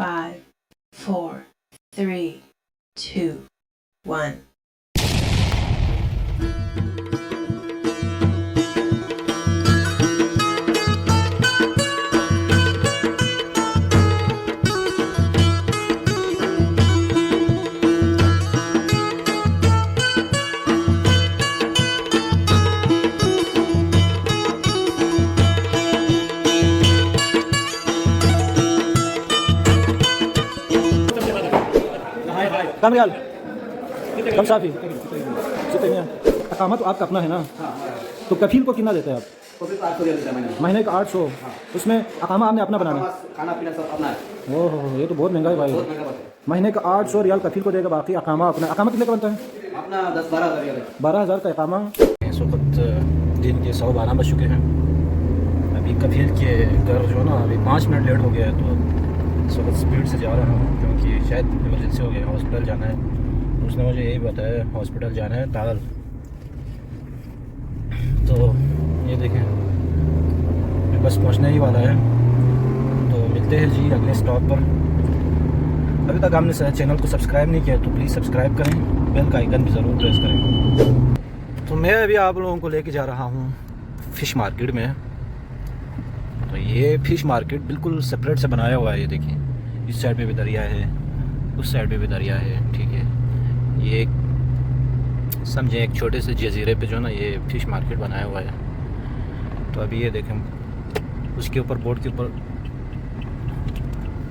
5, 4, 3, 2, 1. कम रियाल कम साफी कितने अकामा तो आपका अपना है ना, तो कफील को कितना देते हैं आप? महीने का 800। उसमें अकामा आपने अपना बनाना? खाना पीना सब अपना है। ओहो ये तो बहुत महंगा है भाई। महीने का 800 रियाल कफील को देगा, बाकी अकामा अपना। अकामा कितने का बनता है? अपना 10-12 हज़ार। 12,000 का अकामा। इस वक्त दिन के 12:15 बज चुके हैं। अभी कफील के घर जो ना अभी 5 मिनट लेट हो गया है, तो इस वक्त स्पीड से जा रहा हूँ क्योंकि शायद इमरजेंसी हो गया, हॉस्पिटल जाना है। उसने मुझे यही बताया हॉस्पिटल जाना है ताल। तो ये देखें बस पहुँचने ही वाला है, तो मिलते हैं जी अगले स्टॉप पर। अभी तक आपने चैनल को सब्सक्राइब नहीं किया तो प्लीज़ सब्सक्राइब करें, बेल का आइकन भी ज़रूर प्रेस करें। तो मैं अभी आप लोगों को लेके जा रहा हूँ फ़िश मार्केट में। तो ये फ़िश मार्केट बिल्कुल सेपरेट से बनाया हुआ है। ये देखिए इस साइड पे भी दरिया है, उस साइड पे भी दरिया है, ठीक है। ये समझे एक छोटे से जजीरे पे जो ना ये फ़िश मार्केट बनाया हुआ है। तो अभी ये देखें उसके ऊपर बोर्ड के ऊपर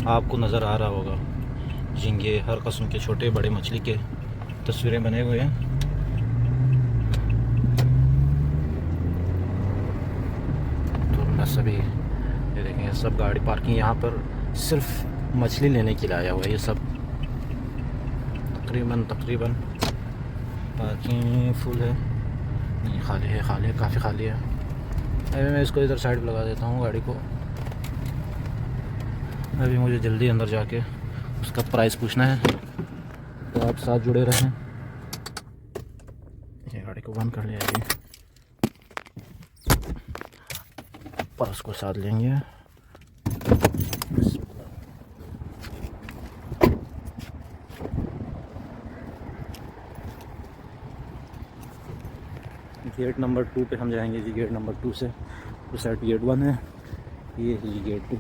आपको नज़र आ रहा होगा झींगे, हर किस्म के छोटे बड़े मछली के तस्वीरें बने हुए हैं। तो बस अभी ये देखें सब गाड़ी पार्किंग यहाँ पर सिर्फ मछली लेने के लिए आया हुआ है। ये सब तकरीबन पार्किंग फुल है, नहीं खाली है, काफ़ी खाली है। अभी मैं इसको इधर साइड पर लगा देता हूँ गाड़ी को। अभी मुझे जल्दी अंदर जाके उसका प्राइस पूछना है, तो आप साथ जुड़े रहें। ये गाड़ी को बंद कर लिया जी, पर्स को साथ लेंगे। गेट नंबर 2 पे हम जाएंगे जी। गेट नंबर 2 से उस साइड गेट 1 है, ये है जी गेट 2।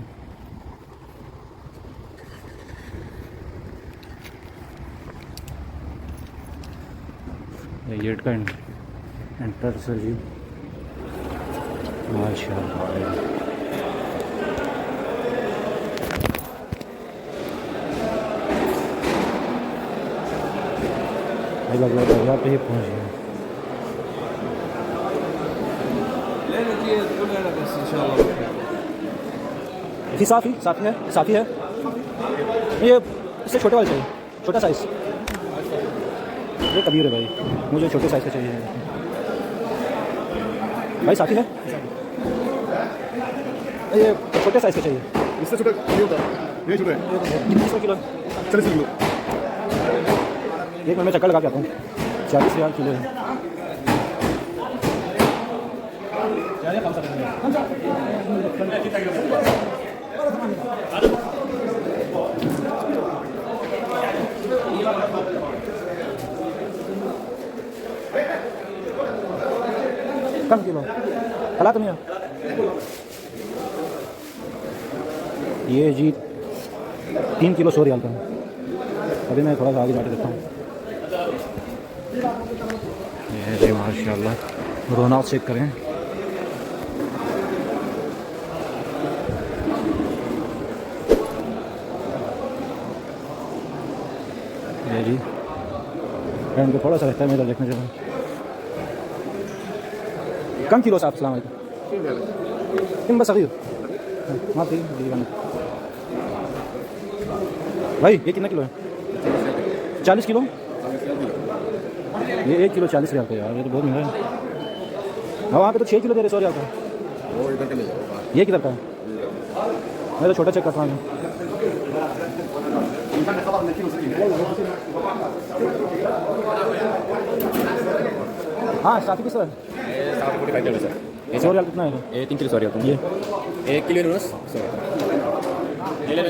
ये गेट का एंटर सर जी, माशाअल्लाह। लग रहा है यहाँ पे ही पहुँच गए। साफ़ी है ये, इससे छोटे वाले चाहिए, छोटा साइज़। ये कबीर है भाई, मुझे छोटे साइज़ का चाहिए भाई। साफ़ी है ये, छोटे साइज़ का चाहिए। इससे छोटा नहीं होता, ये छोटा है। कितने किलो? 40 किलो। एक मिनट में चक्कर लगा के आता हूँ। 40 रियाल किलो है। कम किलो हला तो नहीं। ये जी 3 किलो 100 रियाल का। अभी मैं थोड़ा सा आगे जाके देखता हूँ। ये जी माशाल्लाह रोनाक चेक करें। ये जी इनको थोड़ा सा रहता है, मेरा देखने चला। कम किलो साहब? अस्सलाम वालेकुम। बस सही हाँ ठीक भाई। ये कितना किलो है? 40 किलो। ये 1 किलो 40 रियाल का यार, ये तो बहुत महंगा है। हाँ वहाँ पे तो 6 किलो दे रहे 100 रियाल का। ये किधर का है? मैं तो छोटा चेक करता हूँ। हाँ साफ़ी किस है? 100 रियाल कितना है? 3 किलो 100 रियाल। ये 1 किलो 100 ये ले लो।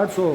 800.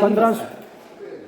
15